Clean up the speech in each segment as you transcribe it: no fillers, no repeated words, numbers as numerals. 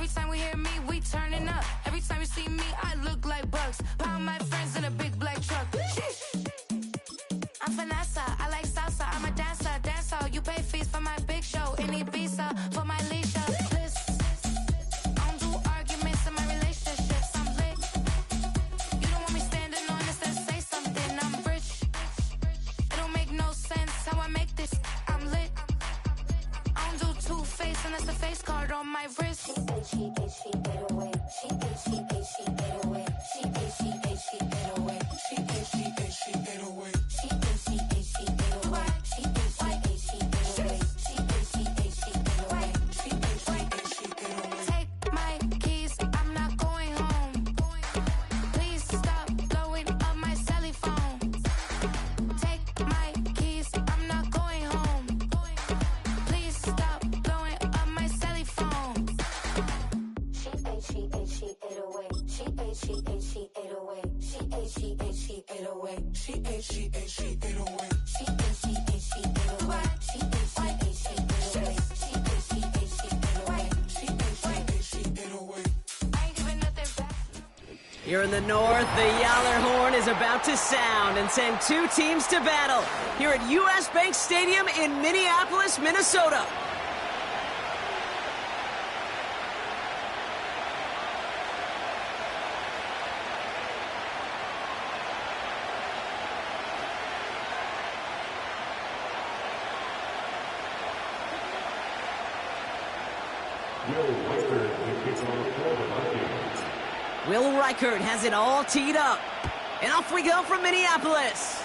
Every time we hear me, we turning up. Every time you see me, I look like bugs. Pound my friends in a big black truck. I'm Vanessa, I like salsa. I'm a dancer, You pay fees for my big show. In Ibiza, for my leisure. Bliss. I don't do arguments in my relationships. I'm lit. You don't want me standing on this, then say something. I'm rich. It don't make no sense how I make this. I'm lit. I don't do two-face, and that's the face card on my wrist. She 808. She 808. She 808. She 808. She 808. She 808. She 808. She 808. She 808. Take my keys, I'm not going home. Please stop blowing up my celly phone. Take my keys, I'm not going home. Please stop blowing up my celly phone. She 808. She 808. She 808. She 808. She 808. She 808. She 808. She 808. She 808. She 808. She 808. She 808. She 808. She 808. She 808. She 808. I ain't giving nothing back. Here in the north, the Yaller horn is about to sound and send two teams to battle here at U.S. Bank Stadium in Minneapolis, Minnesota. Will Reichert has it all teed up. And off we go from Minneapolis.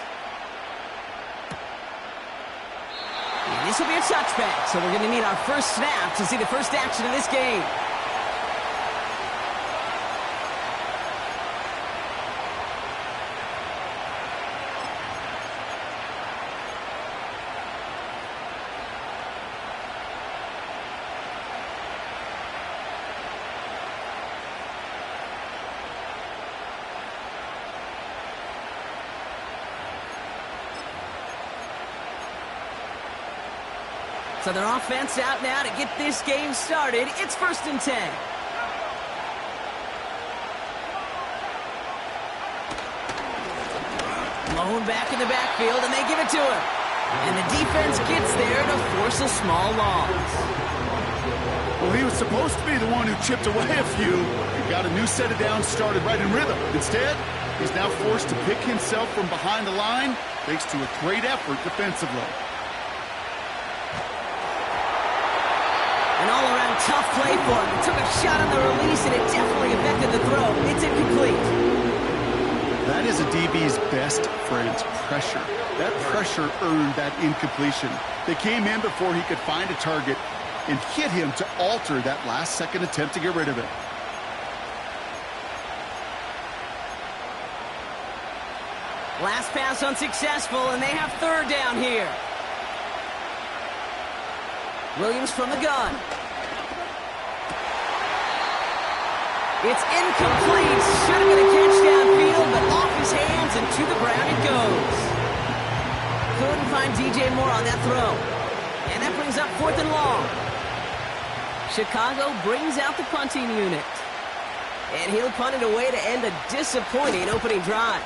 And this will be a touchback, so we're going to need our first snap to see the first action of this game. So their offense out now to get this game started. It's 1st and 10. Blown back in the backfield, and they give it to him. And the defense gets there to force a small loss. Well, he was supposed to be the one who chipped away a few. He got a new set of downs started right in rhythm. Instead, he's now forced to pick himself from behind the line thanks to a great effort defensively. An all-around tough play for him. He took a shot on the release, and it definitely affected the throw. It's incomplete. That is a DB's best friend, pressure. That pressure earned that incompletion. They came in before he could find a target and hit him to alter that last-second attempt to get rid of it. Last pass unsuccessful, and they have 3rd down here. Williams from the gun. It's incomplete. Should have been a catch downfield, but off his hands and to the ground it goes. Couldn't find DJ Moore on that throw. And that brings up 4th and long. Chicago brings out the punting unit. And he'll punt it away to end a disappointing opening drive.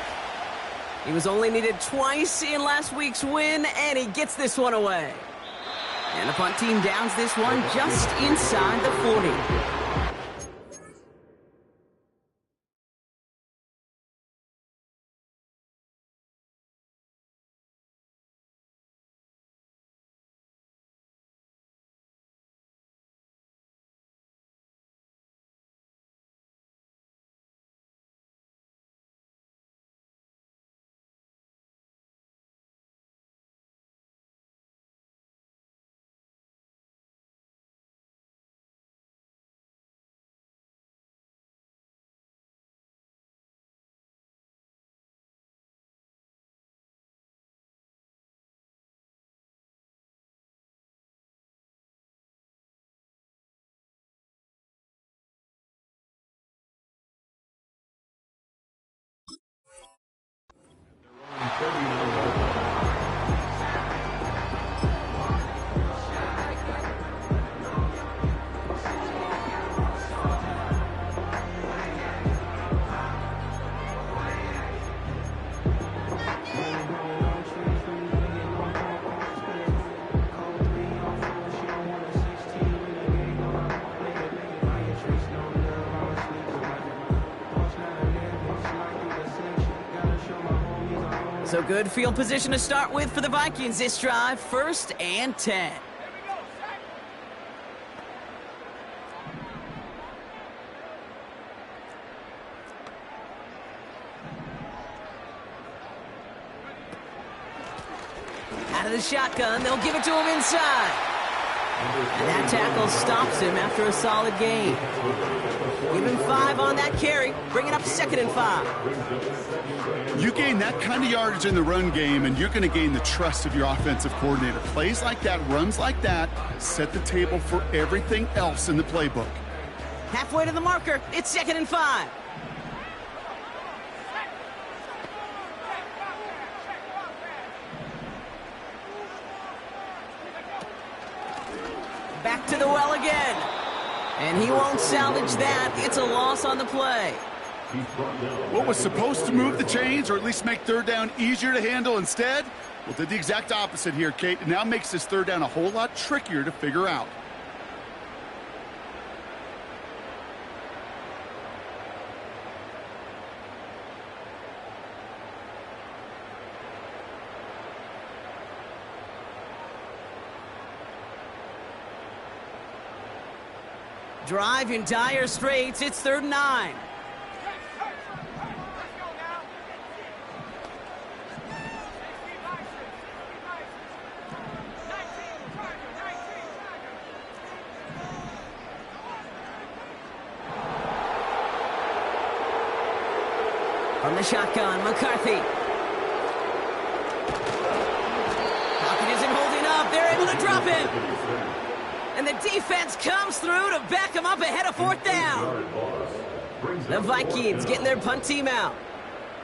He was only needed twice in last week's win, and he gets this one away. And the punt team downs this one just inside the 40. So good field position to start with for the Vikings this drive. 1st and 10. Out of the shotgun, they'll give it to him inside. And that tackle stops him after a solid gain. Give him 5 on that carry. Bring it up 2nd and 5. You gain that kind of yardage in the run game, and you're going to gain the trust of your offensive coordinator. Plays like that, runs like that, set the table for everything else in the playbook. Halfway to the marker. It's 2nd and 5. Back to the well again. And he won't salvage that. It's a loss on the play. What was supposed to move the chains, or at least make 3rd down easier to handle instead? Well, did the exact opposite here, Kate. It now makes this 3rd down a whole lot trickier to figure out. Drive in dire straits. It's 3rd and 9. From the shotgun, McCarthy. Pocket isn't holding up. They're able to drop him. And the defense comes through to back him up ahead of 4th down. The Vikings getting their punt team out.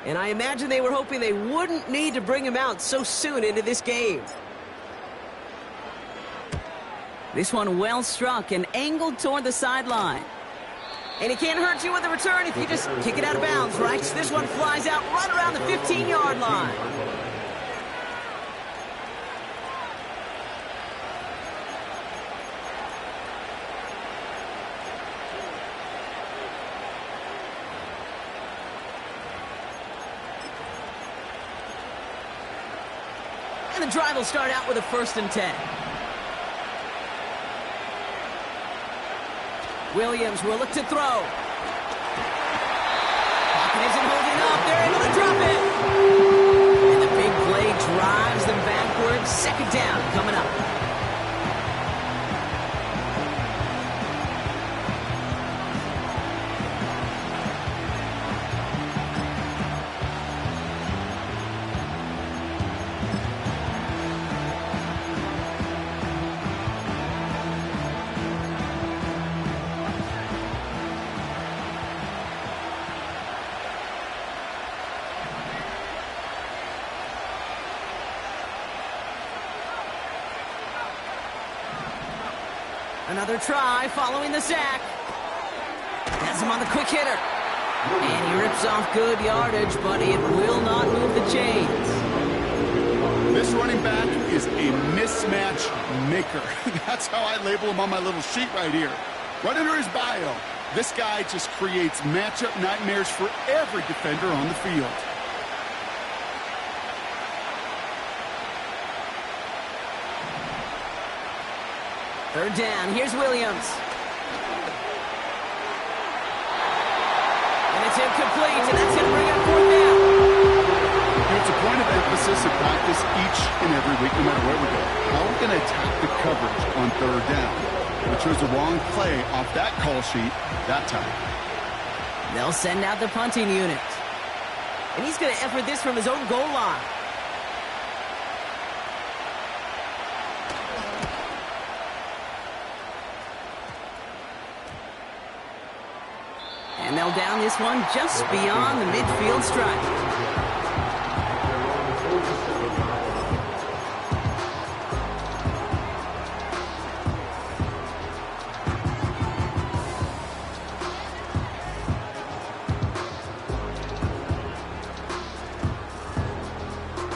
And I imagine they were hoping they wouldn't need to bring him out so soon into this game. This one well struck and angled toward the sideline. And he can't hurt you with the return if you just kick it out of bounds, right? So this one flies out right around the 15-yard line. And the drive will start out with a 1st and 10. Williams will look to throw. Pocket isn't holding up. They're able to drop it. And the big play drives them backwards. 2nd down coming up. Another try following the sack. Has him on the quick hitter. And he rips off good yardage, but it will not move the chains. This running back is a mismatch maker. That's how I label him on my little sheet right here. Right under his bio, this guy just creates matchup nightmares for every defender on the field. Third down. Here's Williams. And it's incomplete, and that's going to bring up 4th down. It's a point of emphasis in practice each and every week, no matter where we go. How are we going to attack the coverage on 3rd down? We chose the wrong play off that call sheet that time. They'll send out the punting unit. And he's going to effort this from his own goal line. And they'll down this one just beyond the midfield stripe.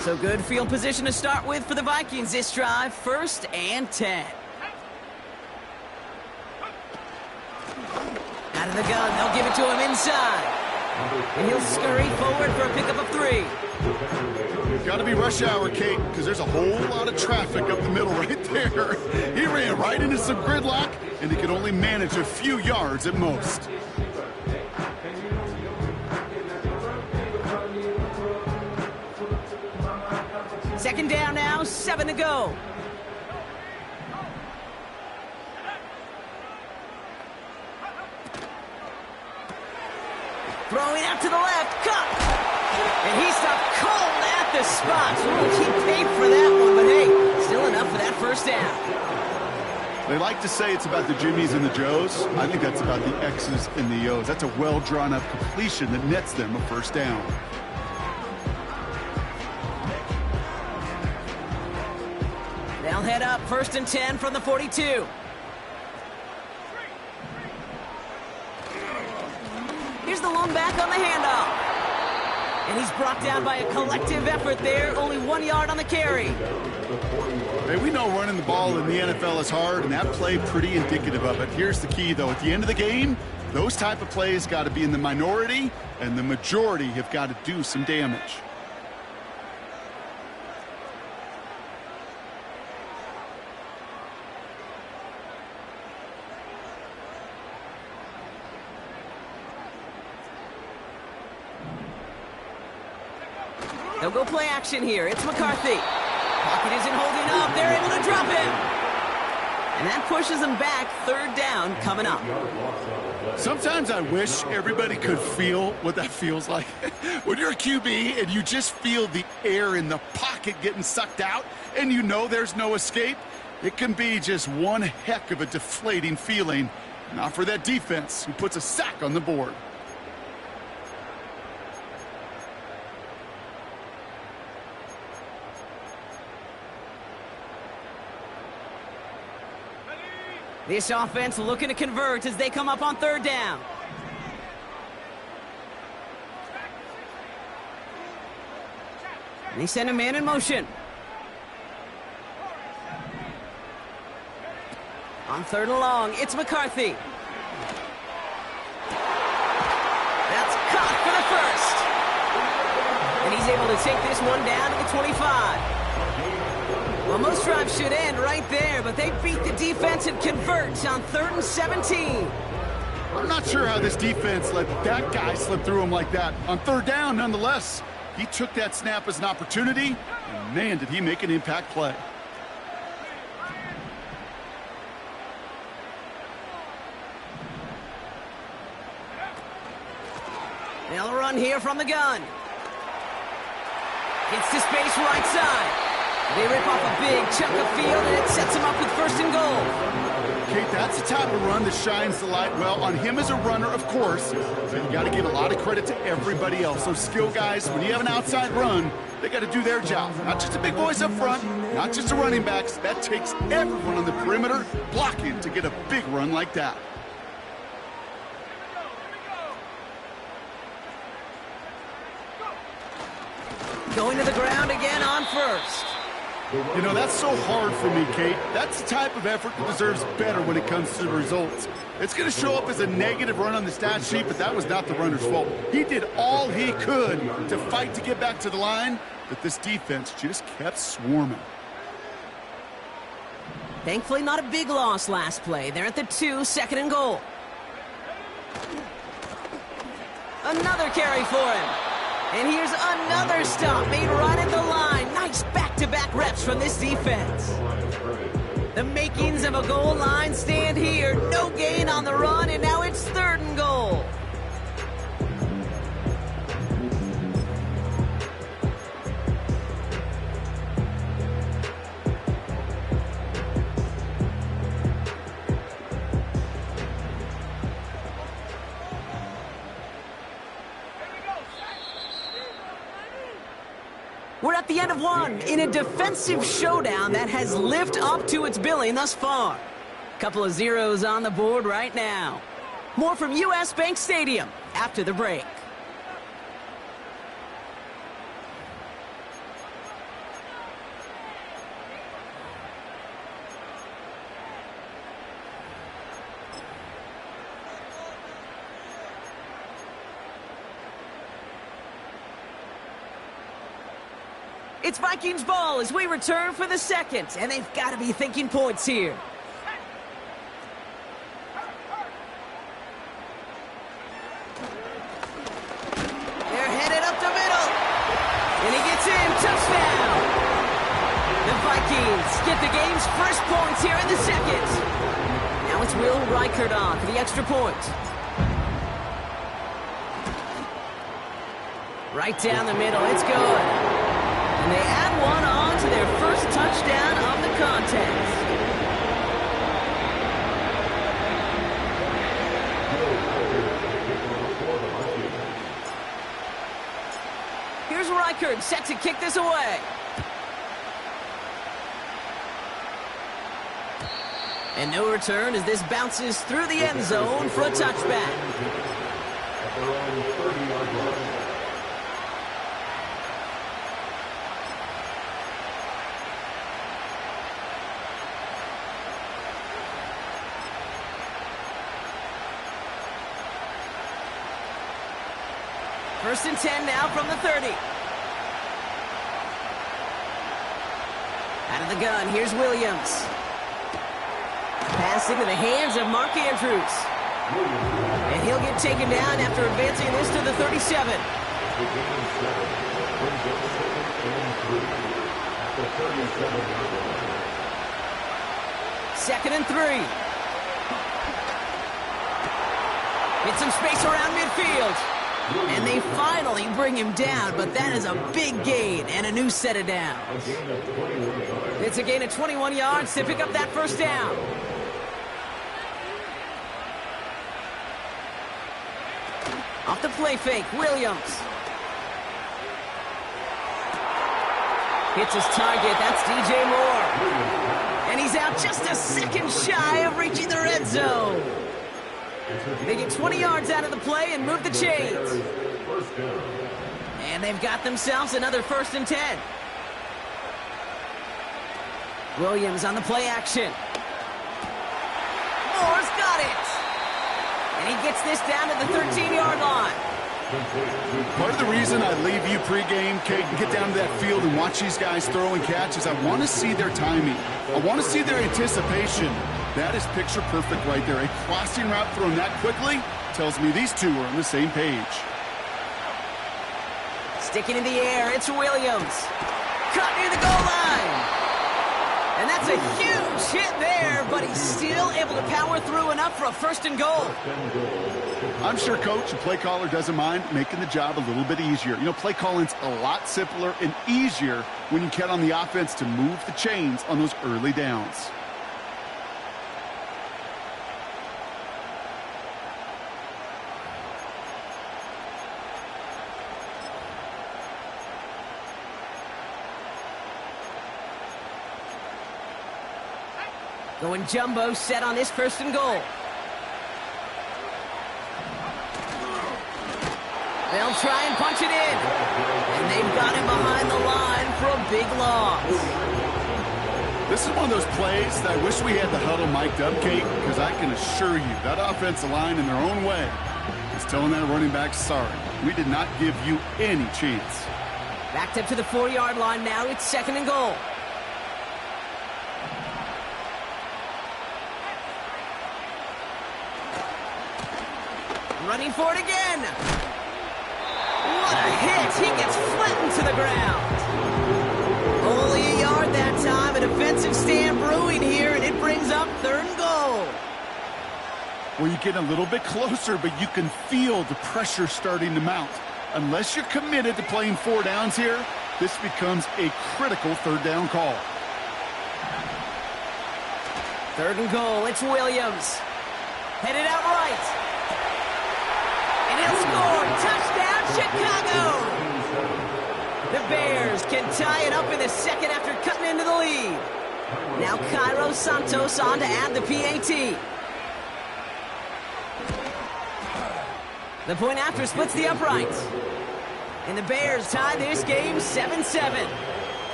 So good field position to start with for the Vikings this drive. 1st and 10. Out of the gun, they'll give it to him inside. And he'll scurry forward for a pickup of 3. Got to be rush hour, Kate, because there's a whole lot of traffic up the middle right there. He ran right into some gridlock, and he could only manage a few yards at most. Second down now, 7 to go. Throwing out to the left, cut! And he stopped cold at the spot. He paid for that one, but hey, still enough for that first down. They like to say it's about the Jimmies and the Joes. I think that's about the X's and the O's. That's a well-drawn-up completion that nets them a first down. They'll head up 1st and 10 from the 42. Here's the lone back on the handoff. And he's brought down by a collective effort there. Only 1 yard on the carry. Hey, we know running the ball in the NFL is hard, and that play pretty indicative of it. Here's the key, though. At the end of the game, those type of plays got to be in the minority, and the majority have got to do some damage. They'll go play action here. It's McCarthy. Pocket isn't holding up. They're able to drop him. And that pushes them back. 3rd down coming up. Sometimes I wish everybody could feel what that feels like. When you're a QB and you just feel the air in the pocket getting sucked out and you know there's no escape, it can be just one heck of a deflating feeling. Not for that defense who puts a sack on the board. This offense looking to convert as they come up on 3rd down. And they send a man in motion. On 3rd and long, it's McCarthy. That's caught for the 1st. And he's able to take this one down to the 25. Well, most drives should end right there, but they beat the defense and convert on 3rd and 17. I'm not sure how this defense let that guy slip through him like that. On 3rd down, nonetheless, he took that snap as an opportunity, and man, did he make an impact play. They'll run here from the gun. Gets to space right side. They rip off a big chunk of field, and it sets him up with 1st and goal. Kate, that's the type of run that shines the light well on him as a runner, of course, but you got to give a lot of credit to everybody else. Those skill guys, when you have an outside run, they got to do their job. Not just the big boys up front, not just the running backs. That takes everyone on the perimeter blocking to get a big run like that. Going to the ground again on 1st. You know, that's so hard for me, Kate. That's the type of effort that deserves better when it comes to the results. It's going to show up as a negative run on the stat sheet, but that was not the runner's fault. He did all he could to fight to get back to the line, but this defense just kept swarming. Thankfully, not a big loss last play. They're at the 2, 2nd and goal. Another carry for him. And here's another stop made right at the line. Nice back-to-back reps from this defense. The makings of a goal line stand here. No gain on the run, and now it's 3rd and goal. We're at the end of one in a defensive showdown that has lived up to its billing thus far. Couple of zeros on the board right now. More from US Bank Stadium after the break. It's Vikings ball as we return for the second, and they've got to be thinking points here. They're headed up the middle, and he gets in, touchdown. The Vikings get the game's first points here in the second. Now it's Will Reichert on for the extra point. Right down the middle, it's good. And they add one on to their first touchdown of the contest. Here's Reichert set to kick this away. And no return as this bounces through the end zone for a touchback. First and 10 now from the 30. Out of the gun, here's Williams. Pass into the hands of Mark Andrews. And he'll get taken down after advancing this to the 37. Second and 3. Get some space around midfield. And they finally bring him down, but that is a big gain and a new set of downs. It's a gain of 21 yards to pick up that first down. Off the play fake, Williams. Hits his target, that's DJ Moore. And he's out just a second shy of reaching the red zone. They get 20 yards out of the play and move the chains. And they've got themselves another first and 10. Williams on the play action. Moore's got it. And he gets this down to the 13-yard line. Part of the reason I leave you pregame, Kate, and get down to that field and watch these guys throw and catch is I want to see their timing. I want to see their anticipation. That is picture perfect right there. A crossing route thrown that quickly tells me these two are on the same page. Sticking in the air, it's Williams. Cut near the goal line. And that's a huge hit there, but he's still able to power through enough for a first and goal. I'm sure coach and play caller doesn't mind making the job a little bit easier. You know, play calling's a lot simpler and easier when you count on the offense to move the chains on those early downs. Going jumbo set on this first and goal. They'll try and punch it in. And they've got him behind the line for a big loss. This is one of those plays that I wish we had the huddle mic'd up, Kate, because I can assure you that offensive line in their own way is telling that running back, sorry, we did not give you any chance. Backed up to the 4-yard line now. It's second and goal. Running for it again. What a hit. He gets flattened to the ground. Only a yard that time. A defensive stand brewing here, and it brings up third and goal. Well, you get a little bit closer, but you can feel the pressure starting to mount. Unless you're committed to playing 4 downs here, this becomes a critical third down call. Third and goal. It's Williams. Headed out right. And he'll score. Touchdown, Chicago! The Bears can tie it up in the second after cutting into the lead. Now Cairo Santos on to add the PAT. The point after splits the uprights. And the Bears tie this game 7-7.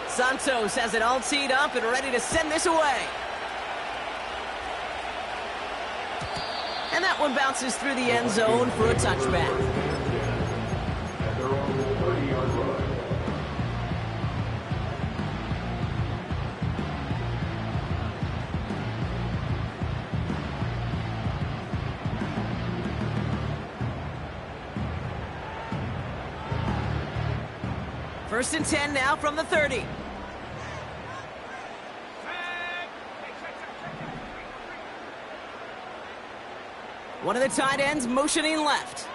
Santos has it all teed up and ready to send this away. And that one bounces through the end zone for a touchback. First and 10 now from the 30. One of the tight ends motioning left.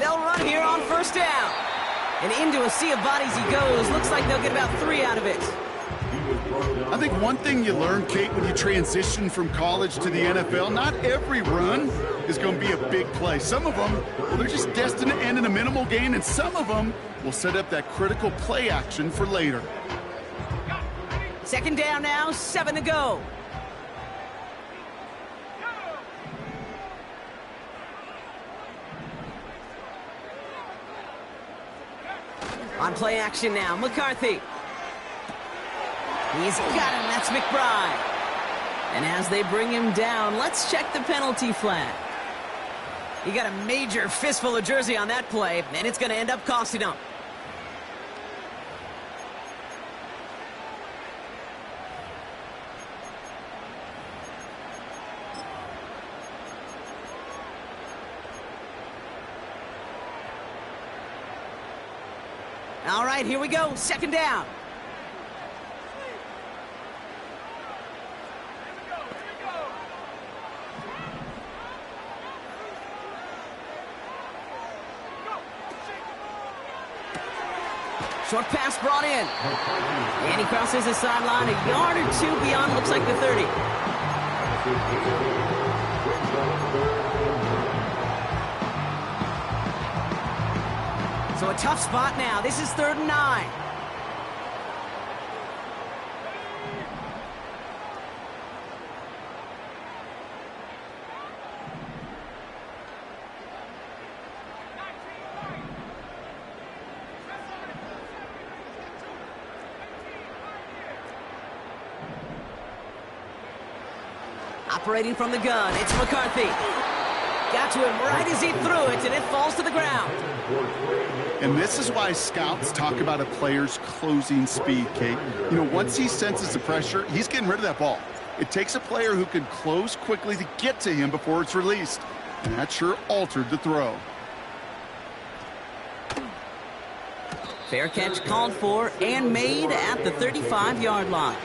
They'll run here on first down. And into a sea of bodies he goes. Looks like they'll get about 3 out of it. I think one thing you learn, Kate, when you transition from college to the NFL, not every run is going to be a big play. Some of them, well, they're just destined to end in a minimal gain, and some of them will set up that critical play action for later. Second down now, 7 to go. On play action now, McCarthy. He's got him, that's McBride. And as they bring him down, let's check the penalty flag. He got a major fistful of jersey on that play, and it's going to end up costing him. All right, here we go, second down. Short pass brought in. And he crosses the sideline a yard or 2 beyond, looks like the 30. So a tough spot now. This is 3rd and 9. Operating from the gun, it's McCarthy. Got to him right as he threw it, and it falls to the ground. And this is why scouts talk about a player's closing speed, Kate. You know, once he senses the pressure, he's getting rid of that ball. It takes a player who can close quickly to get to him before it's released. And that sure altered the throw. Fair catch called for and made at the 35-yard line.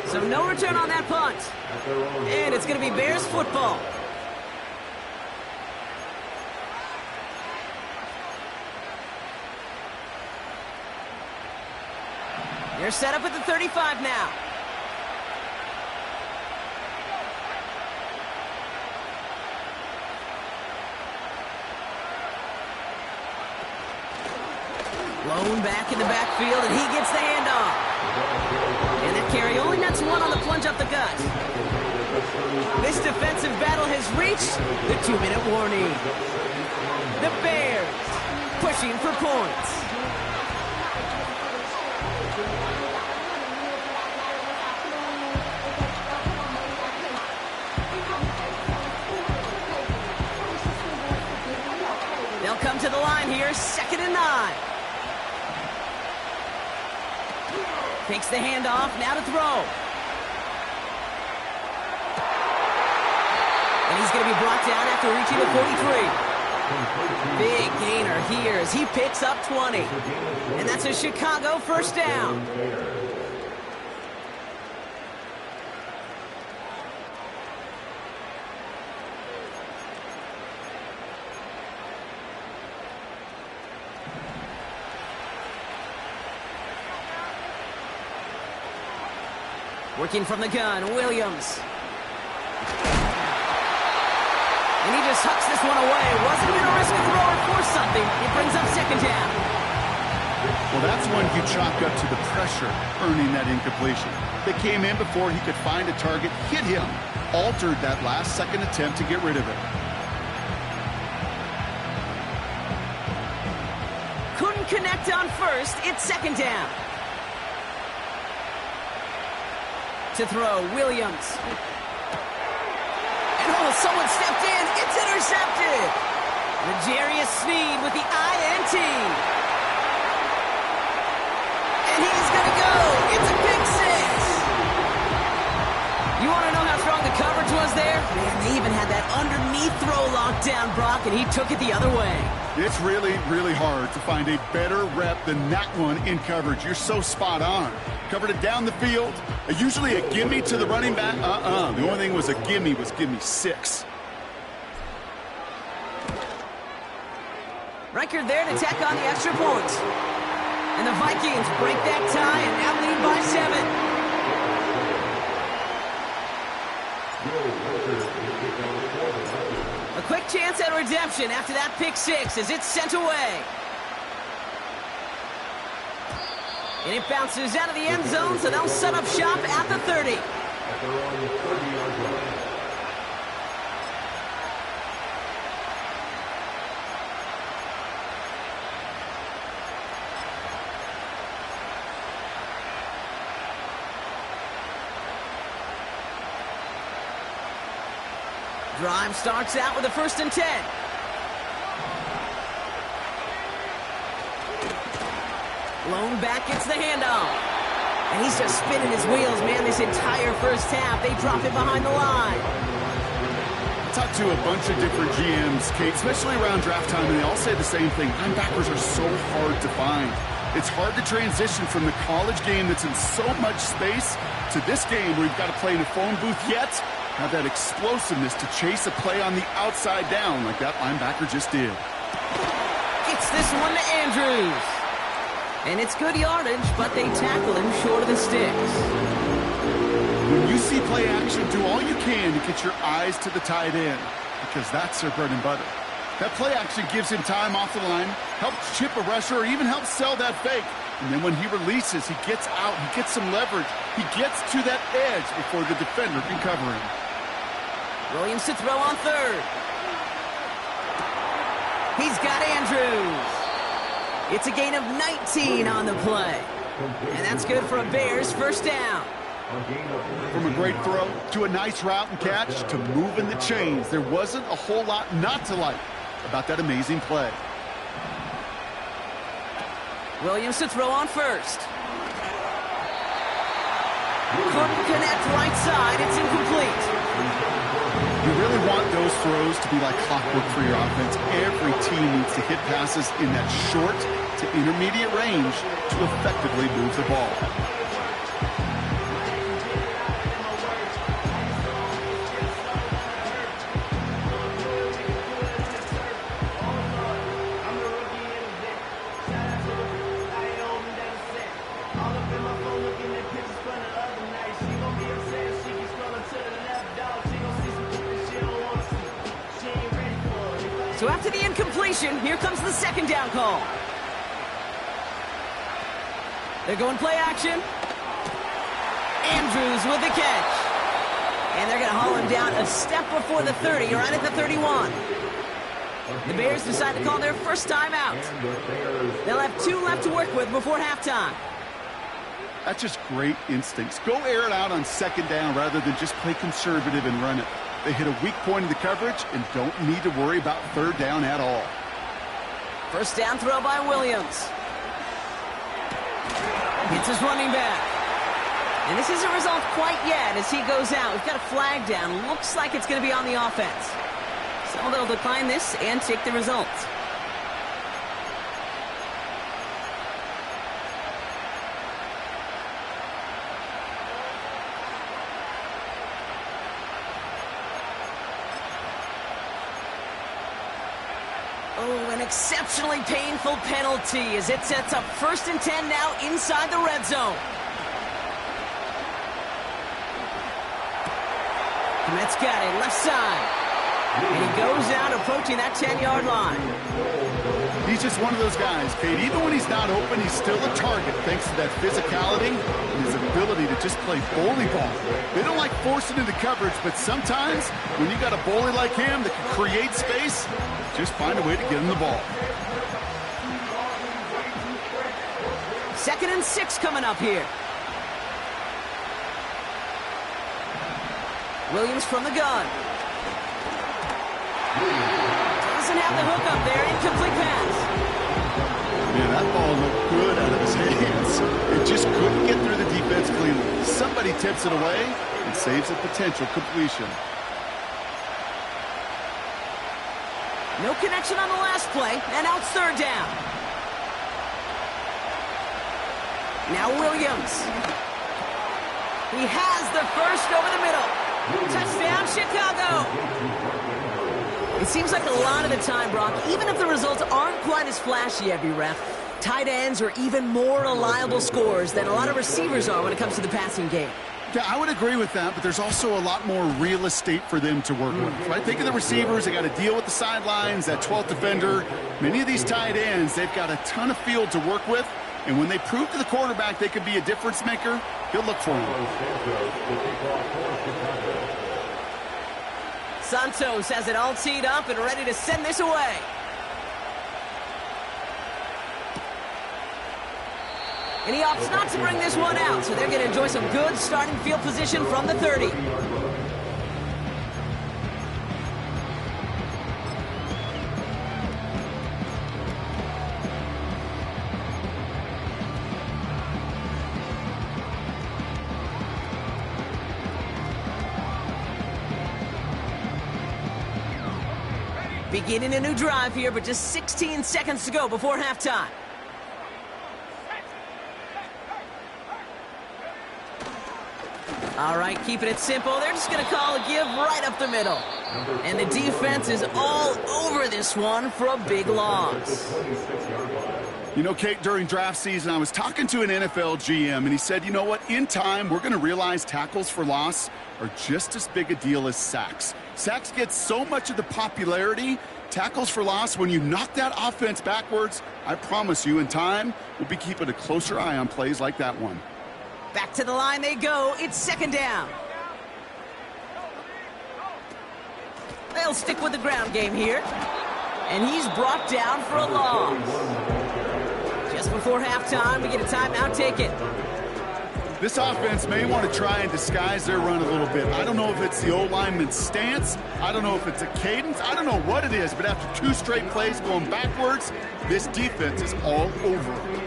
So no return on that punt. And it's going to be Bears football. They're set up at the 35 now. Blown back in the backfield, and he gets the handoff. And that carry only nets 1 on the plunge up the gut. This defensive battle has reached the 2-minute warning. The Bears pushing for points. They'll come to the line here, 2nd and 9. Takes the handoff, now to throw. And he's going to be brought down after reaching the 43. Big gainer here as he picks up 20. And that's a Chicago first down. Working from the gun, Williams. And he just hucks this one away. Wasn't going to risk a throw or force something. It brings up 2nd down. Well, that's one you chalk up to the pressure earning that incompletion. They came in before he could find a target, hit him, altered that last-second attempt to get rid of it. Couldn't connect on first. It's 2nd down. To throw, Williams. And oh, someone stepped in. It's intercepted. L'Jarius Sneed with the INT. And he's going to go. It's a pick six. You want to know how strong the coverage was there? Man, they even had that underneath throw locked down, Brock, and he took it the other way. It's really, really hard to find a better rep than that one in coverage. You're so spot on. Covered it down the field. Usually a gimme to the running back. The only thing was a gimme was give me 6. Reichard there to tack on the extra point. And the Vikings break that tie and now lead by 7. A quick chance at redemption after that pick six as it's sent away. And it bounces out of the end zone, so they'll set up shop at the 30. Drive starts out with a 1st and 10. Lone back gets the handoff. And he's just spinning his wheels, man, this entire first half. They drop it behind the line. I talked to a bunch of different GMs, Kate, especially around draft time, and they all say the same thing. Linebackers are so hard to find. It's hard to transition from the college game that's in so much space to this game where you've got to play in a phone booth yet have that explosiveness to chase a play on the outside down like that linebacker just did. Gets this one to Andrews. And it's good yardage, but they tackle him short of the sticks. When you see play action, do all you can to get your eyes to the tight end because that's their bread and butter. That play action gives him time off the line, helps chip a rusher, or even helps sell that fake. And then when he releases, he gets out, he gets some leverage. He gets to that edge before the defender can cover him. Williams to throw on 3rd. He's got Andrews. It's a gain of 19 on the play. And that's good for a Bears first down. From a great throw to a nice route and catch to moving the chains, there wasn't a whole lot not to like about that amazing play. Williams to throw on 1st. Couldn't connect right side. It's incomplete. You really want those throws to be like clockwork for your offense. Every team needs to hit passes in that short to intermediate range to effectively move the ball. So after the incompletion, here comes the 2nd down call. They're going play action. Andrews with the catch. And they're going to haul him down a step before the 30, right at the 31. The Bears decide to call their first time out. They'll have 2 left to work with before halftime. That's just great instincts. Go air it out on 2nd down rather than just play conservative and run it. They hit a weak point in the coverage and don't need to worry about 3rd down at all. First down throw by Williams. It's his running back. And this isn't a result quite yet as he goes out. We've got a flag down. Looks like it's going to be on the offense. So they'll decline this and take the result. Oh, an exceptionally painful penalty as it sets up 1st and 10 now inside the red zone. Komet's got it, left side. And he goes out approaching that 10-yard line. He's just one of those guys, Kate. Even when he's not open, he's still a target thanks to that physicality and his ability to just play bully ball. They don't like forcing into coverage, but sometimes when you got a bully like him that can create space, just find a way to get him the ball. 2nd and 6 coming up here. Williams from the gun. Doesn't have the hook up there. Incomplete pass. Yeah, that ball looked good out of his hands. It just couldn't get through the defense cleanly. Somebody tips it away and saves a potential completion. No connection on the last play, and now it's third down. Now Williams. He has the first over the middle. Touchdown, Chicago. It seems like a lot of the time, Brock, even if the results aren't quite as flashy every ref, tight ends are even more reliable scorers than a lot of receivers are when it comes to the passing game. Yeah, I would agree with that, but there's also a lot more real estate for them to work with. Right? Think of the receivers. They got to deal with the sidelines, that 12th defender. Many of these tight ends, they've got a ton of field to work with, and when they prove to the quarterback they could be a difference maker, he'll look for him. Santos has it all teed up and ready to send this away. And he opts not to bring this one out, so they're going to enjoy some good starting field position from the 30. Beginning a new drive here, but just 16 seconds to go before halftime. All right, keeping it simple. They're just going to call a give right up the middle. And the defense is all over this one for a big loss. You know, Kate, during draft season, I was talking to an NFL GM, and he said, you know what, in time, we're going to realize tackles for loss are just as big a deal as sacks. Sacks get so much of the popularity. Tackles for loss, when you knock that offense backwards, I promise you, in time, we'll be keeping a closer eye on plays like that one. Back to the line they go. It's second down. They'll stick with the ground game here. And he's brought down for a loss. Just before halftime, we get a timeout taken. This offense may want to try and disguise their run a little bit. I don't know if it's the old lineman's stance. I don't know if it's a cadence. I don't know what it is, but after 2 straight plays going backwards, this defense is all over it.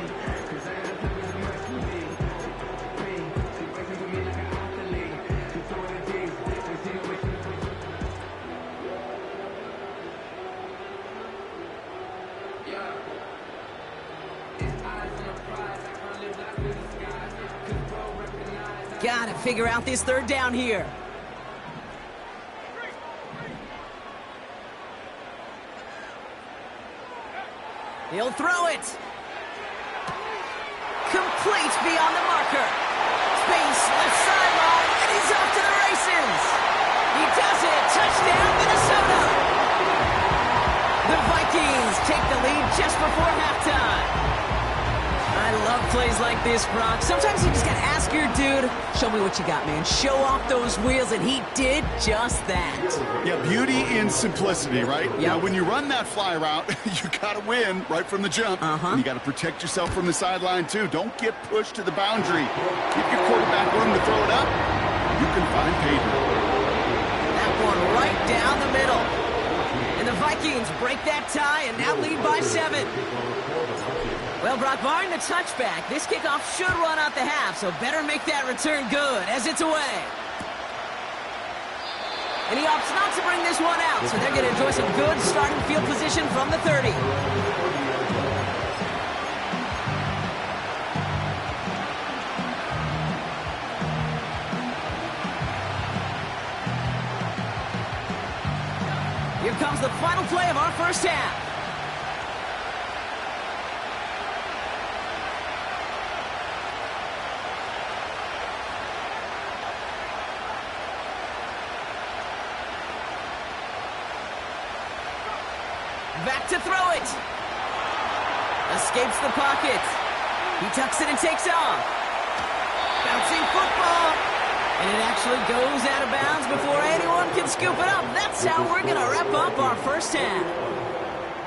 Got to figure out this third down here. He'll throw it. Complete beyond the marker. Space left sideline, and he's off to the races. He does it. Touchdown, Minnesota. The Vikings take the lead just before halftime. I love plays like this, Brock. Sometimes you just got to ask your dude, show me what you got, man. Show off those wheels, and he did just that. Yeah, beauty in simplicity, right? Yep. Now, when you run that fly route, you got to win right from the jump. And you got to protect yourself from the sideline, too. Don't get pushed to the boundary. Give your quarterback room to throw it up. You can find pavement. That one right down the middle. And the Vikings break that tie and now lead by 7. Well, Brock, barring the touchback, this kickoff should run out the half, so better make that return good as it's away. And he opts not to bring this one out, so they're going to enjoy some good starting field position from the 30. Here comes the final play of our first half. Back to throw it. Escapes the pocket. He tucks it and takes off. Bouncing football. And it actually goes out of bounds before anyone can scoop it up. That's how we're going to wrap up our first half.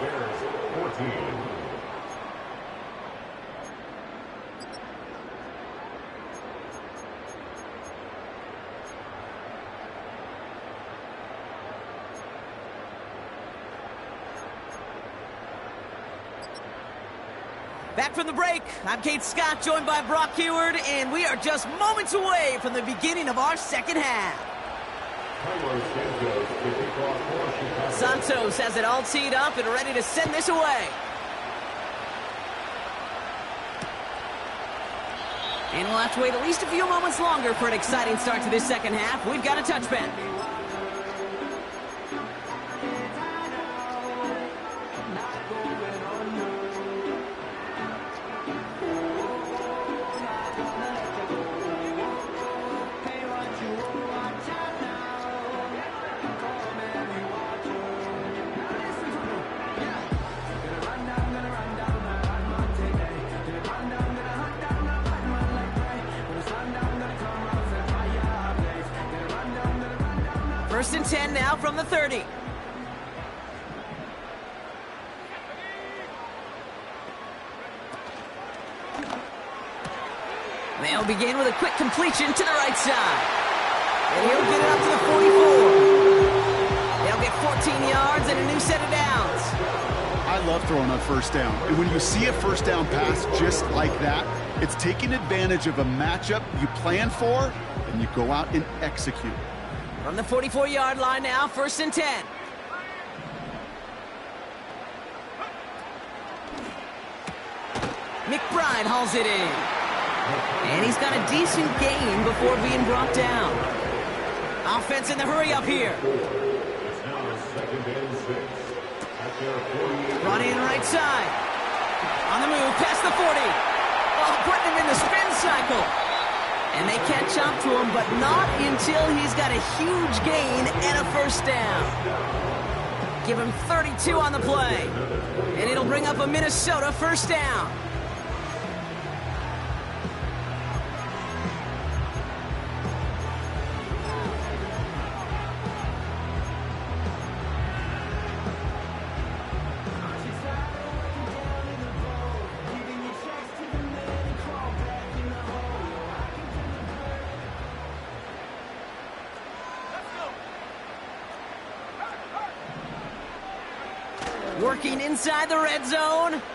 Bears 14. Back from the break, I'm Kate Scott, joined by Brock Heward, and we are just moments away from the beginning of our second half. Santos has it all teed up and ready to send this away. And we'll have to wait at least a few moments longer for an exciting start to this second half. We've got a touchback. First and 10 now from the 30. They'll begin with a quick completion to the right side. And he'll get it up to the 44. They'll get 14 yards and a new set of downs. I love throwing on first down. And when you see a first down pass just like that, it's taking advantage of a matchup you plan for, and you go out and execute. From the 44-yard line now, first and 10. McBride hauls it in. And he's got a decent gain before being brought down. Offense in the hurry up here. Brought in right side. On the move, past the 40. Oh, putting him in the spin cycle. And they catch up to him, but not until he's got a huge gain and a first down. Give him 32 on the play. And it'll bring up a Minnesota first down. Working inside the red zone. Into the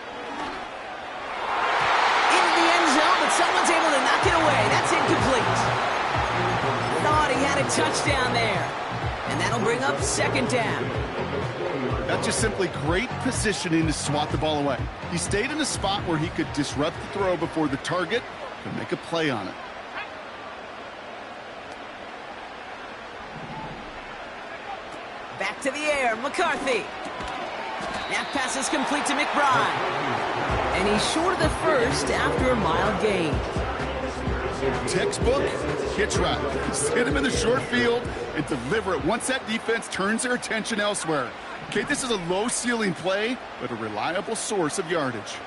end zone, but someone's able to knock it away. That's incomplete. Thought he had a touchdown there. And that'll bring up second down. That's just simply great positioning to swat the ball away. He stayed in a spot where he could disrupt the throw before the target could make a play on it. Back to the air, McCarthy. That pass is complete to McBride. And he's short of the first after a mild gain. Textbook hitch route. Just hit him in the short field and deliver it once that defense turns their attention elsewhere. Okay, this is a low ceiling play, but a reliable source of yardage.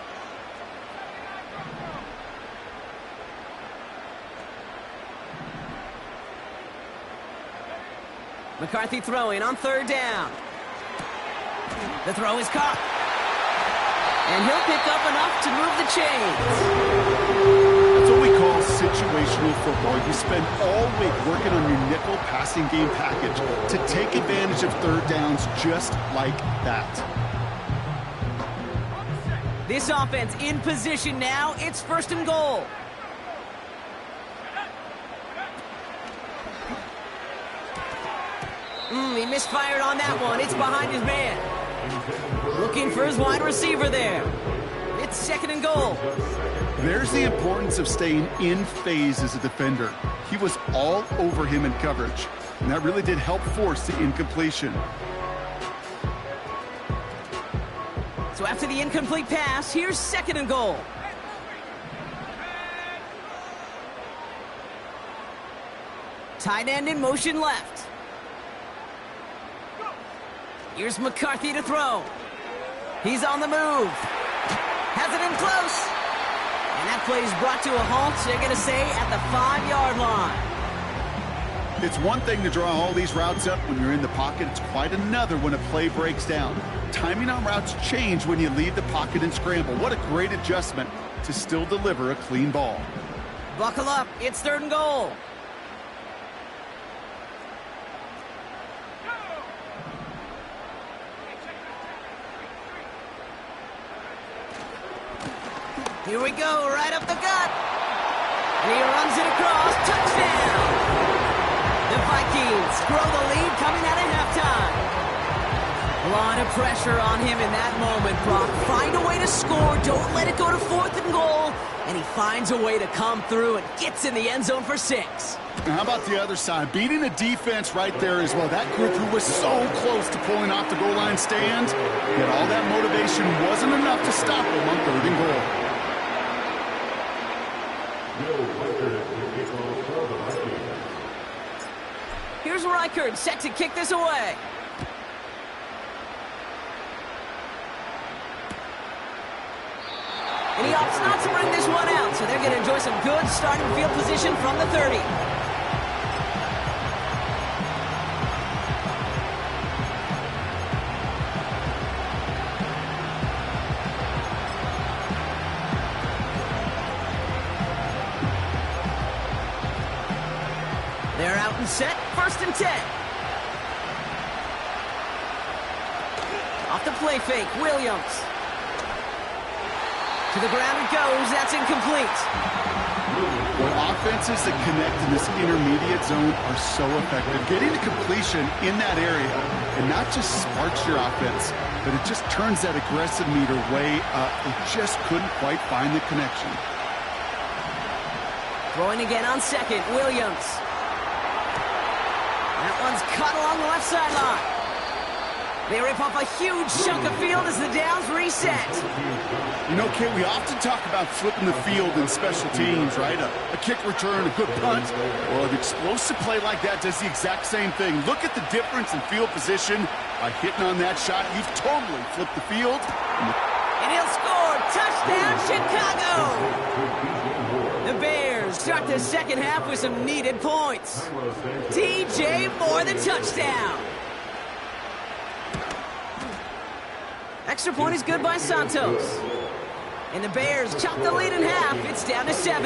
McCarthy throwing on third down. The throw is caught. And he'll pick up enough to move the chains. That's what we call situational football. You spend all week working on your nickel passing game package to take advantage of third downs just like that. This offense in position now. It's first and goal. He misfired on that one. It's behind his man. Looking for his wide receiver there. It's second and goal. There's the importance of staying in phase as a defender. He was all over him in coverage, and that really did help force the incompletion. So after the incomplete pass, here's second and goal. Tight end in motion left. Here's McCarthy to throw. He's on the move. Has it in close. And that play is brought to a halt, so they're going to say at the 5-yard line. It's one thing to draw all these routes up when you're in the pocket. It's quite another when a play breaks down. Timing on routes change when you leave the pocket and scramble. What a great adjustment to still deliver a clean ball. Buckle up. It's third and goal. Here we go, right up the gut. And he runs it across. Touchdown! The Vikings grow the lead coming out of halftime. A lot of pressure on him in that moment, Brock. Find a way to score. Don't let it go to 4th and goal. And he finds a way to come through and gets in the end zone for 6. And how about the other side? Beating the defense right there as well. That group who was so close to pulling off the goal line stand, yet all that motivation wasn't enough to stop them on 3rd and goal. Here's Reichard, set to kick this away. And he opts not to bring this one out, so they're going to enjoy some good starting field position from the 30. They're out and set, 1st and 10. Off the play fake, Williams. To the ground it goes, that's incomplete. Well, offenses that connect in this intermediate zone are so effective. Getting a completion in that area, and not just sparks your offense, but it just turns that aggressive meter way up. They just couldn't quite find the connection. Throwing again on 2nd, Williams. That one's cut along the left sideline. They rip off a huge chunk of field as the downs reset. You know, Kate, we often talk about flipping the field in special teams, right? A kick return, a good punt. Well, an explosive play like that does the exact same thing. Look at the difference in field position. By hitting on that shot, you've totally flipped the field. And he'll score. Touchdown, Chicago! The Bears start the second half with some needed points. TJ Moore, the touchdown. Extra point is good by Santos. And the Bears chop the lead in half. It's down to 7.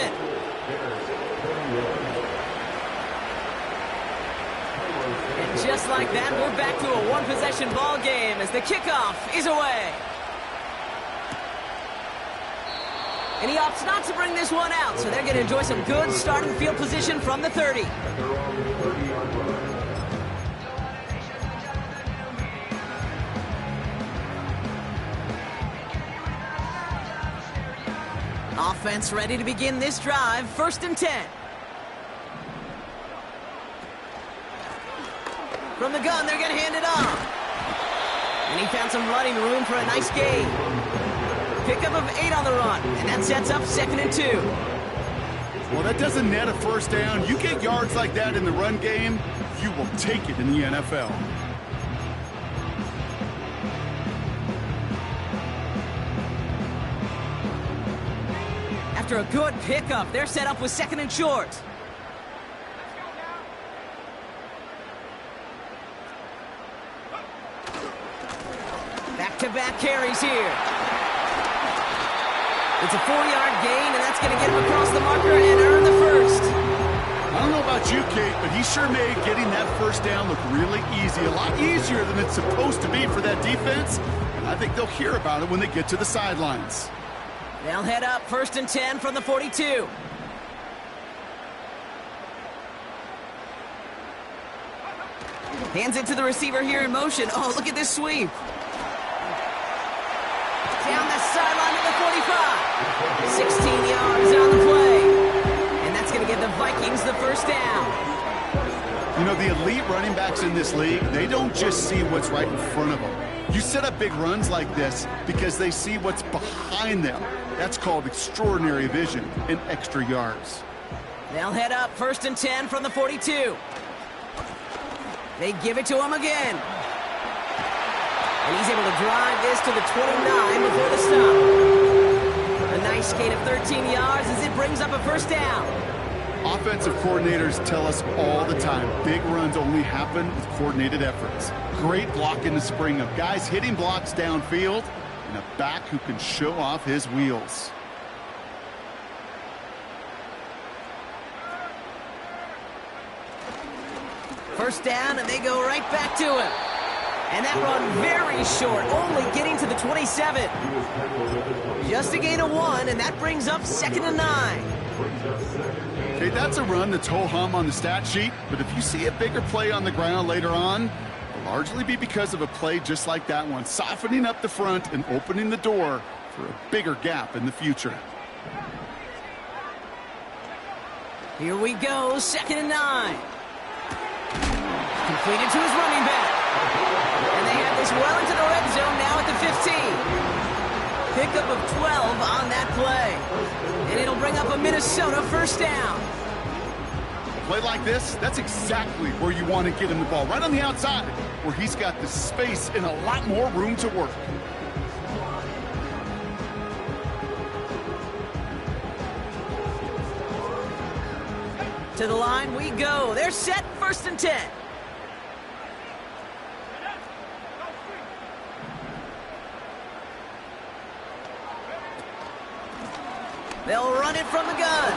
And just like that, we're back to a one-possession ball game as the kickoff is away. And he opts not to bring this one out, so they're going to enjoy some good starting field position from the 30. Offense ready to begin this drive. 1st and 10. From the gun, they're going to hand it off. And he found some running room for a nice gain. Pickup of 8 on the run, and that sets up 2nd and 2. Well, that doesn't net a first down. You get yards like that in the run game, you will take it in the NFL. After a good pickup, they're set up with 2nd and short. Back-to-back carries here. It's a 4-yard gain, and that's going to get him across the marker and earn the first. I don't know about you, Kate, but he sure made getting that first down look really easy. A lot easier than it's supposed to be for that defense. And I think they'll hear about it when they get to the sidelines. They'll head up 1st and 10 from the 42. Hands it to the receiver here in motion. Oh, look at this sweep. Down the sideline to the 45. 16 yards on the play. And that's going to give the Vikings the first down. You know, the elite running backs in this league, they don't just see what's right in front of them. You set up big runs like this because they see what's behind them. That's called extraordinary vision and extra yards. They'll head up 1st and 10 from the 42. They give it to him again. And he's able to drive this to the 29 before the stop. A nice gain of 13 yards as it brings up a first down. Offensive coordinators tell us all the time, big runs only happen with coordinated efforts. Great block in the spring of guys hitting blocks downfield and a back who can show off his wheels. First down, and they go right back to him. And that run very short, only getting to the 27. Just a gain of 1, and that brings up 2nd and 9. Okay, that's a run that's ho-hum on the stat sheet, but if you see a bigger play on the ground later on, it'll largely be because of a play just like that one, softening up the front and opening the door for a bigger gap in the future. Here we go, 2nd and 9. Completed to his running back. And they have this well into the red zone now at the 15. Pickup of 12 on that play. And it'll bring up a Minnesota first down. A play like this, that's exactly where you want to get him the ball, right on the outside, where he's got the space and a lot more room to work. To the line we go. They're set, 1st and 10. They'll run it from the gun.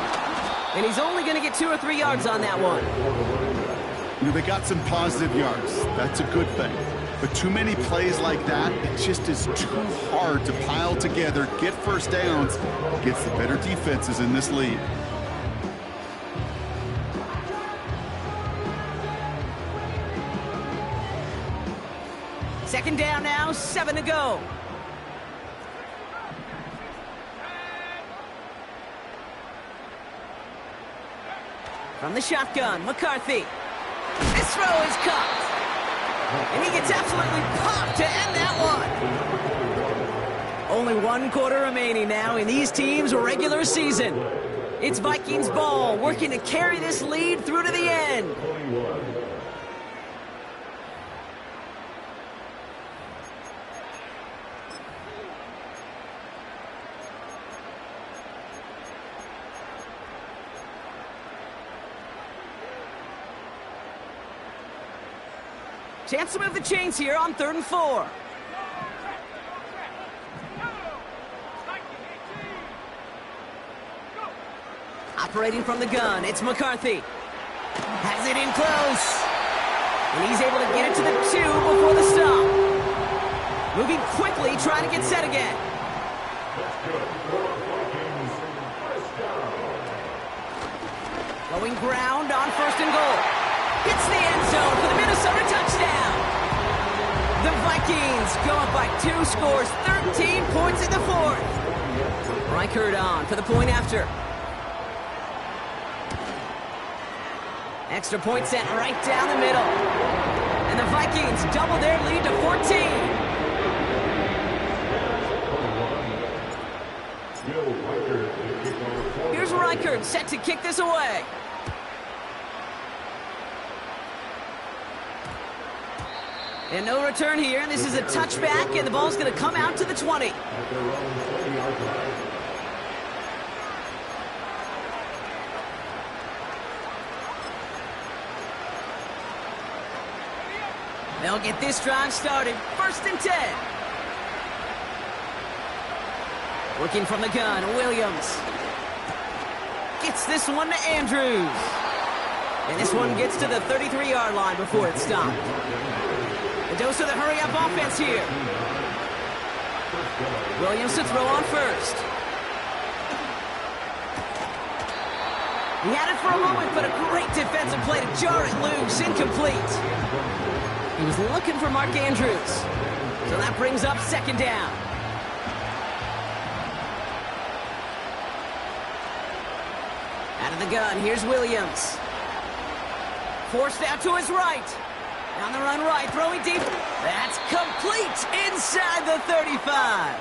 And he's only going to get 2 or 3 yards on that one. You know, they got some positive yards. That's a good thing. But too many plays like that, it just is too hard to pile together, get first downs, gets the better defenses in this league. Second down now, 7 to go. From the shotgun, McCarthy. This throw is caught. And he gets absolutely popped to end that one. Only 1 quarter remaining now in these teams' regular season. It's Vikings ball, working to carry this lead through to the end. Chance to move the chains here on 3rd and 4. Operating from the gun, it's McCarthy. Has it in close. And he's able to get it to the 2 before the stop. Moving quickly, trying to get set again. Going ground on 1st and goal. Hits the end zone for the Minnesota touchdown. The Vikings go up by 2 scores, 13 points in the 4th. Reichert on for the point after. Extra point set right down the middle. And the Vikings double their lead to 14. Here's Reichert set to kick this away. And no return here, and this is a touchback, and the ball's going to come out to the 20. They'll get this drive started, 1st and 10. Working from the gun, Williams. Gets this one to Andrews. And this one gets to the 33-yard line before it's stopped. A dose of the hurry-up offense here. Williams to throw on 1st. He had it for a moment, but a great defensive play to jar it loose, incomplete. He was looking for Mark Andrews. So that brings up 2nd down. Out of the gun, here's Williams. Forced out to his right. On the run right, throwing deep. That's complete inside the 35.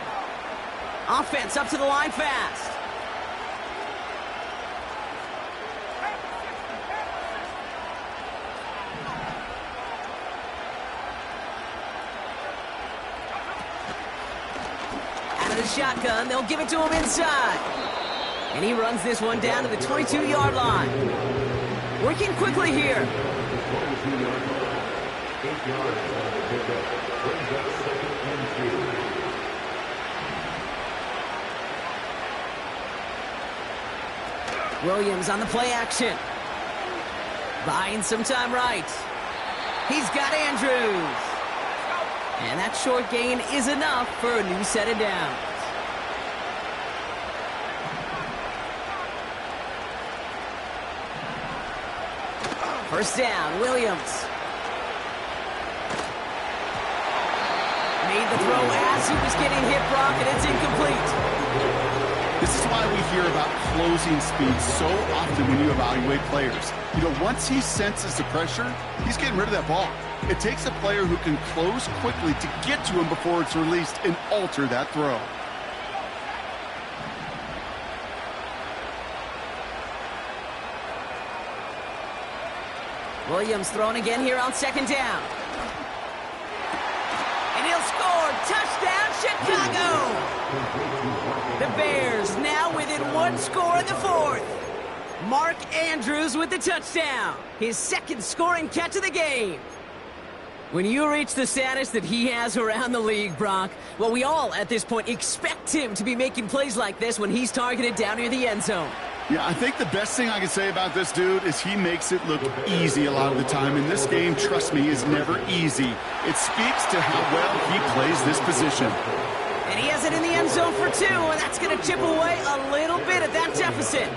Offense up to the line fast. Out of the shotgun, they'll give it to him inside. And he runs this one down to the 22-yard line. Working quickly here. Williams on the play action. Buying some time right. He's got Andrews. And that short gain is enough for a new set of downs. First down, Williams. Made the throw as he was getting hit, Brock, and it's incomplete. This is why we hear about closing speed so often when you evaluate players. You know, once he senses the pressure, he's getting rid of that ball. It takes a player who can close quickly to get to him before it's released and alter that throw. Williams throwing again here on second down. And he'll score. Touchdown, Chicago! The Bears now within one score in the fourth. Mark Andrews with the touchdown. His second scoring catch of the game. When you reach the status that he has around the league, Brock, well, we all at this point expect him to be making plays like this when he's targeted down near the end zone. Yeah, I think the best thing I can say about this dude is he makes it look easy a lot of the time. And this game, trust me, is never easy. It speaks to how well he plays this position. And he has it in the end zone for two, and that's going to chip away a little bit at that deficit.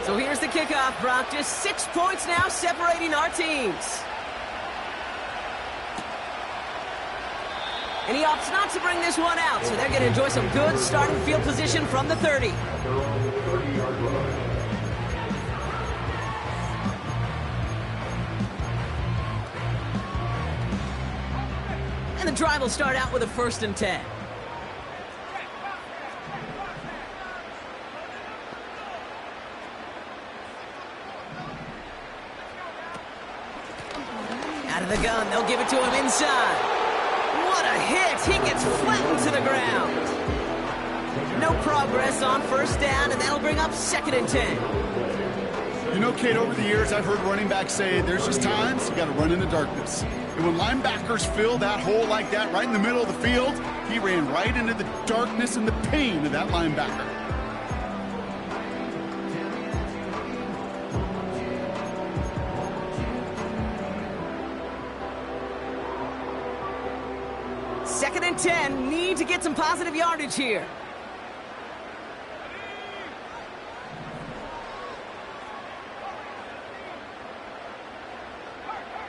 So here's the kickoff, Brock. Just 6 points now separating our teams. And he opts not to bring this one out, so they're going to enjoy some good starting field position from the 30. And the drive will start out with a 1st and 10. Out of the gun, they'll give it to him inside. What a hit! He gets flattened to the ground. No progress on 1st down, and that'll bring up 2nd and 10. You know, Kate, over the years, I've heard running backs say there's just times you got to run in the darkness. And when linebackers fill that hole like that right in the middle of the field, he ran right into the darkness and the pain of that linebacker. Second and 10, need to get some positive yardage here.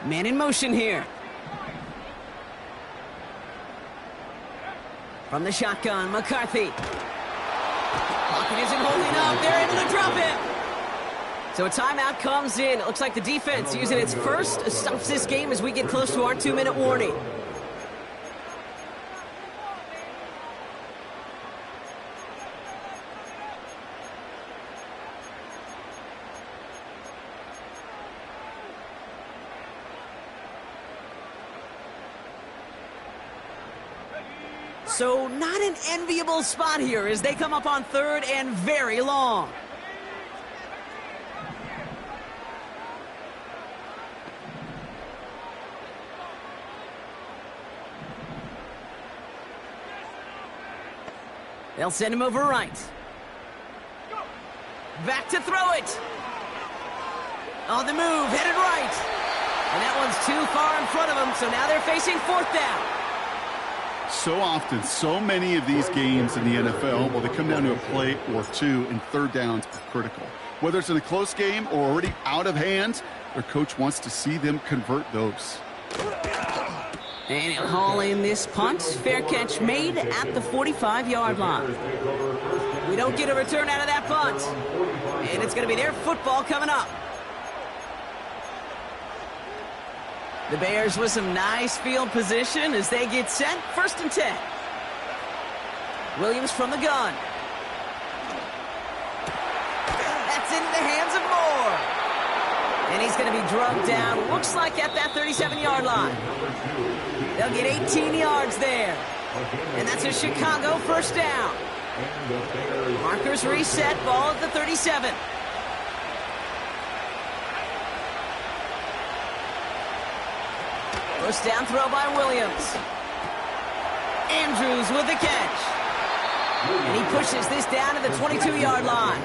Man in motion here. From the shotgun, McCarthy. Pocket isn't holding up. They're able to drop him. So a timeout comes in. It looks like the defense using its first stops this game as we get close to our 2-minute warning. So not an enviable spot here as they come up on 3rd and very long. They'll send him over right. Back to throw it. On the move, headed right. And that one's too far in front of him, so now they're facing 4th down. So often, so many of these games in the NFL, well, they come down to a play or two, and 3rd downs are critical. Whether it's in a close game or already out of hand, their coach wants to see them convert those. And he'll haul in this punt. Fair catch made at the 45-yard line. We don't get a return out of that punt. And it's going to be their football coming up. The Bears with some nice field position as they get set. 1st and 10. Williams from the gun. That's into the hands of Moore. And he's going to be drugged down, looks like at that 37-yard line. They'll get 18 yards there. And that's a Chicago 1st down. Markers reset, ball at the 37. First down throw by Williams. Andrews with the catch. And he pushes this down to the 22-yard line.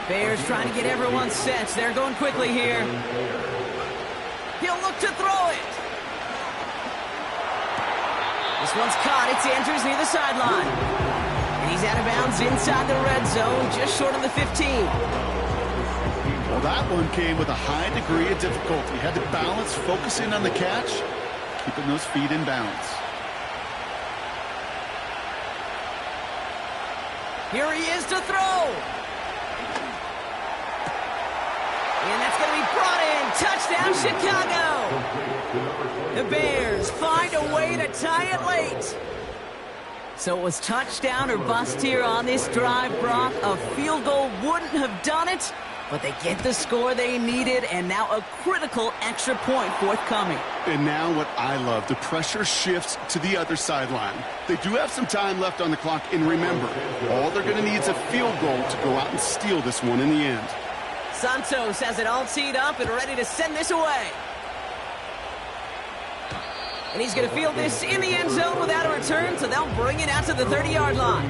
Bears trying to get everyone set. They're going quickly here. He'll look to throw it. This one's caught. It's Andrews near the sideline. And he's out of bounds inside the red zone, just short of the 15. Well, that one came with a high degree of difficulty. Had to balance, focusing on the catch, keeping those feet in bounds. Here he is to throw. And that's going to be brought in. Touchdown, Chicago. The Bears find a way to tie it late. So it was touchdown or bust here on this drive, Brock. A field goal wouldn't have done it, but they get the score they needed, and now a critical extra point forthcoming. And now what I love, the pressure shifts to the other sideline. They do have some time left on the clock, and remember, all they're going to need is a field goal to go out and steal this one in the end. Santos has it all teed up and ready to send this away. And he's going to field this in the end zone without a return, so they'll bring it out to the 30-yard line.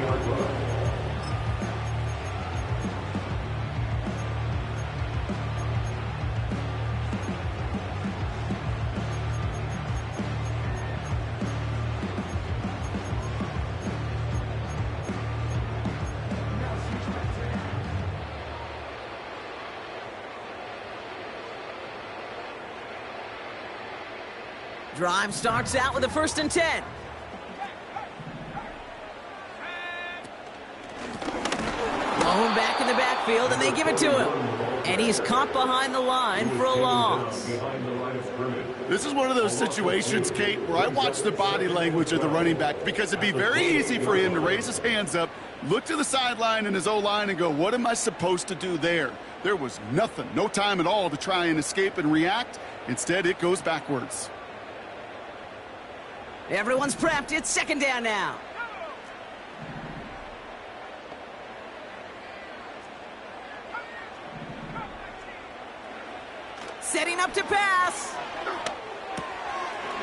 Drive starts out with a 1st and 10. Going back in the backfield, and they give it to him. And he's caught behind the line for a loss. This is one of those situations, Kate, where I watch the body language of the running back, because it'd be very easy for him to raise his hands up, look to the sideline in his O-line and go, what am I supposed to do there? There was nothing, no time at all to try and escape and react. Instead, it goes backwards. Everyone's prepped. It's 2nd down now. Setting up to pass.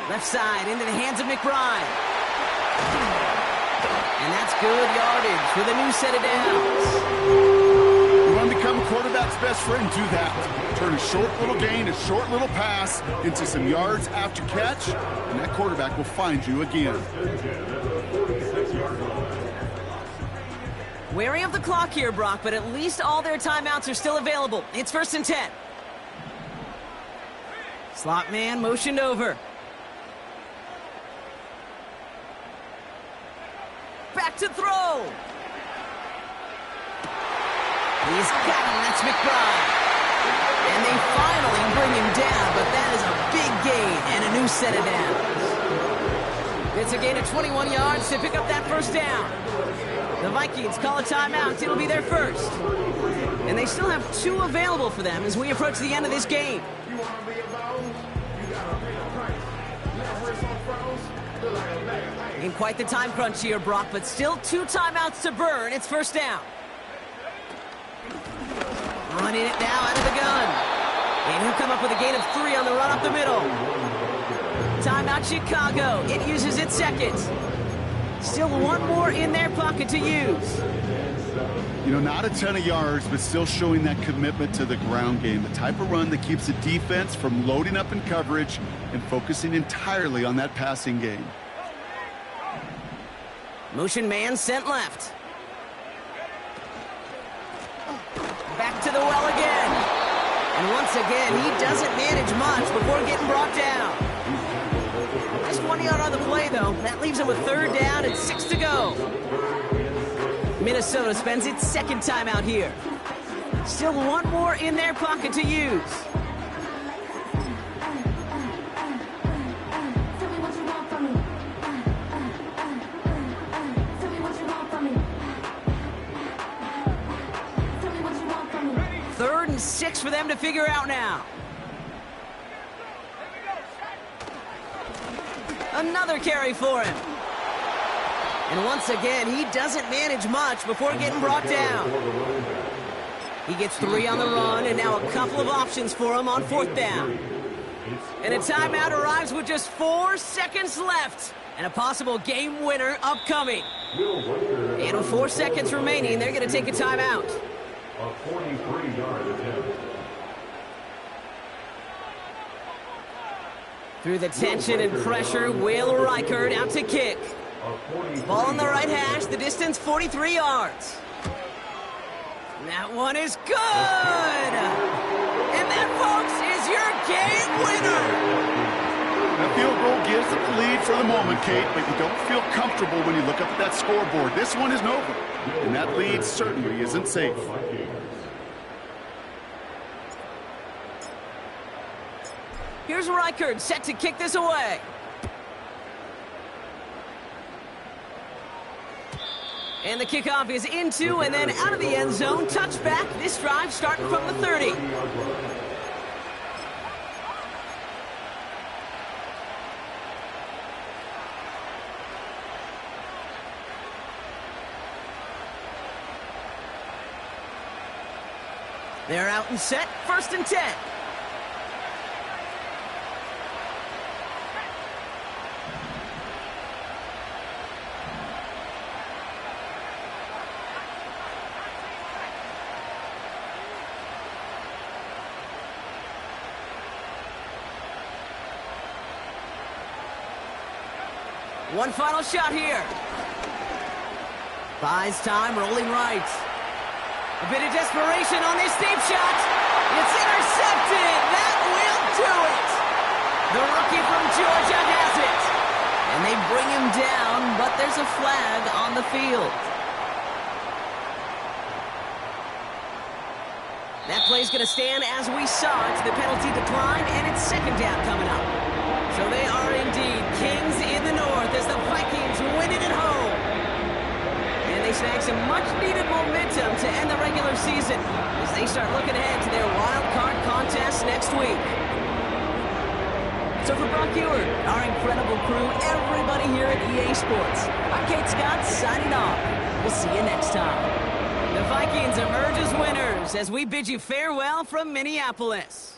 Left side into the hands of McBride. And that's good yardage with a new set of downs. You want to become a quarterback's best friend, do that. Turn a short little gain, a short little pass into some yards after catch, and that quarterback will find you again. Wary of the clock here, Brock, but at least all their timeouts are still available. It's 1st and 10. Slot man motioned over. Back to throw. He's got him. That's McBride. And they finally bring him down, but that is a big gain and a new set of downs. It's a gain of 21 yards to pick up that 1st down. The Vikings call a timeout. It'll be their first. And they still have 2 available for them as we approach the end of this game. In quite the time crunch here, Brock, but still 2 timeouts to burn. It's 1st down. Running it now out of the gun. And he'll come up with a gain of 3 on the run up the middle. Timeout Chicago. It uses its 2nd. Still 1 more in their pocket to use. You know, not a ton of yards, but still showing that commitment to the ground game. The type of run that keeps the defense from loading up in coverage and focusing entirely on that passing game. Motion man sent left. Back to the well again. And once again, he doesn't manage much before getting brought down. Just 1 yard on the play, though. That leaves him with 3rd down and 6 to go. Minnesota spends its 2nd timeout here. Still 1 more in their pocket to use. Third and 6 for them to figure out now. Another carry for him. And once again, he doesn't manage much before getting brought down. He gets 3 on the run, and now a couple of options for him on 4th down. And a timeout arrives with just 4 seconds left, and a possible game winner upcoming. And with 4 seconds remaining, they're going to take a timeout. A 43-yard attempt. Through the tension and pressure, Will Reichert out to kick. Ball on the right hash, the distance 43 yards. That one is good! And that, folks, is your game winner! That field goal gives them the lead for the moment, Kate, but you don't feel comfortable when you look up at that scoreboard. This one isn't over, and that lead certainly isn't safe. Here's Reichert set to kick this away. And the kickoff is into and then out of the end zone. Touchback. This drive starting from the 30. They're out and set. 1st and 10. One final shot here. Buys time, rolling right. A bit of desperation on this deep shot. It's intercepted. That will do it. The rookie from Georgia has it. And they bring him down, but there's a flag on the field. That play's going to stand as we saw it. The penalty decline, and it's 2nd down coming up. So they are indeed kings in the north as the Vikings win it at home. And they snag some much-needed momentum to end the regular season as they start looking ahead to their wild card contest next week. So for Brock Ewart, our incredible crew, everybody here at EA Sports, I'm Kate Scott signing off. We'll see you next time. The Vikings emerge as winners as we bid you farewell from Minneapolis.